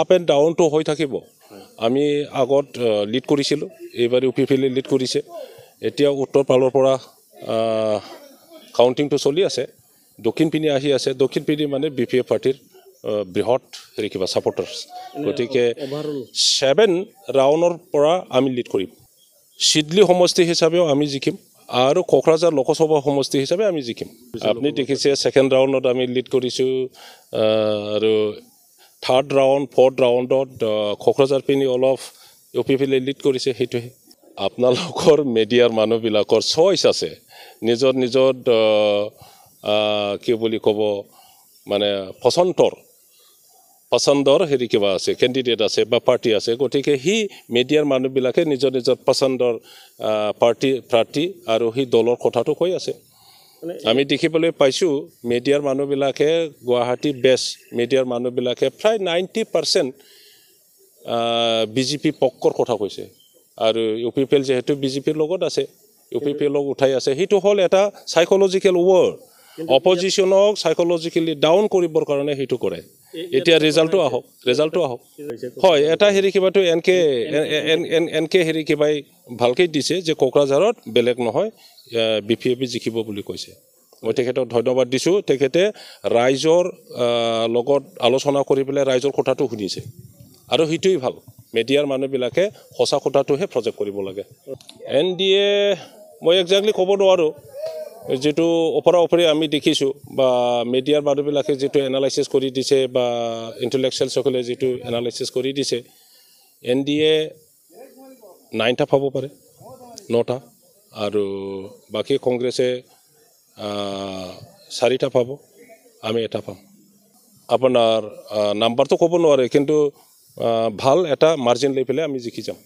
up and ডাউনটো হৈ থাকিব আমি আগত লিড কৰিছিলোঁ এইবাৰ ইউ পি পি এলে লিড কৰিছে এতিয়া উত্তৰ ফালৰ পৰা কাউণ্টিংটো চলি আছে দক্ষিণ পিনে আহি আছে দক্ষিণ পিনে মানে বি পি এফ পাৰ্টিৰ বৃহৎ হেৰি কিবা ছাপৰ্টাৰ্ছ গতিকে 7 ৰাউণ্ডৰ পৰা আমি লিড কৰিম চিডলি সমষ্টি হিচাপেও আমি জিকিম আৰু কোকৰাঝাৰ লোকসভা সমষ্টি হিচাপে আমি জিকিম আপুনি দেখিছে ছেকেণ্ড ৰাউণ্ডত আমি লিড কৰিছোঁ আৰু থাৰ্ড ৰাউণ্ড ফ'ৰ্থ ৰাউণ্ডত কোকৰাঝাৰ পিনি অলপ ইউ পি পি এলে লিড কৰিছে সেইটোহে আপোনালোকৰ মিডিয়াৰ মানুহবিলাকৰ চইচ আছে নিজৰ নিজৰ কি বুলি ক'ব মানে পচন্দৰ হেৰি কিবা আছে কেণ্ডিডেট আছে বা পাৰ্টি আছে গতিকে সি মিডিয়াৰ মানুহবিলাকে নিজৰ নিজৰ পচন্দৰ প্ৰাৰ্থী আৰু সি দলৰ কথাটো কৈ আছে আমি দেখিবলৈ পাইছোঁ মিডিয়াৰ মানুহবিলাকে গুৱাহাটী বেষ্ট মিডিয়াৰ মানুহবিলাকে প্ৰায় 90% বিজেপি পক্ষৰ কথা কৈছে আৰু ইউ পি পি এল যিহেতু বিজেপিৰ লগত আছে ইউ পি পি এলক উঠাই আছে সেইটো হ'ল এটা চাইক'লজিকেল ৱৰ অপজিশ্যনক চাইক'লজিকেলি ডাউন কৰিবৰ কাৰণে সেইটো কৰে এতিয়া ৰিজাল্টটো আহক হয় এটা হেৰি কিবাটো এনকে হেৰি কিবাই ভালকৈ দিছে যে কোকৰাঝাৰত বেলেগ নহয় বি পি এফে জিকিব বুলি কৈছে মই তেখেতক ধন্যবাদ দিছোঁ তেখেতে ৰাইজৰ লগত আলোচনা কৰি পেলাই ৰাইজৰ কথাটো শুনিছে আৰু সেইটোৱেই ভাল মিডিয়াৰ মানুহবিলাকে সঁচা কথাটোহে প্ৰজেক্ট কৰিব লাগে এন ডি এ মই একজেক্টলি ক'ব নোৱাৰোঁ যেটো ওপৰা ওপৰি আমি দেখিছোঁ বা মিডিয়াৰ মানুহবিলাকে যেটো এনালাইচিছ কৰি দিছে বা ইণ্টেলেকচুৱেলসকলে যেটো এনালাইচিছ কৰি দিছে এন ডি এ 9টা পাব পাৰে 9টা আৰু বাকী কংগ্ৰেছে 4টা পাব আমি 1টা পাম আপোনাৰ নাম্বাৰটো ক'ব নোৱাৰে কিন্তু ভাল এটা মাৰ্জিন লৈ পেলাই আমি জিকি যাম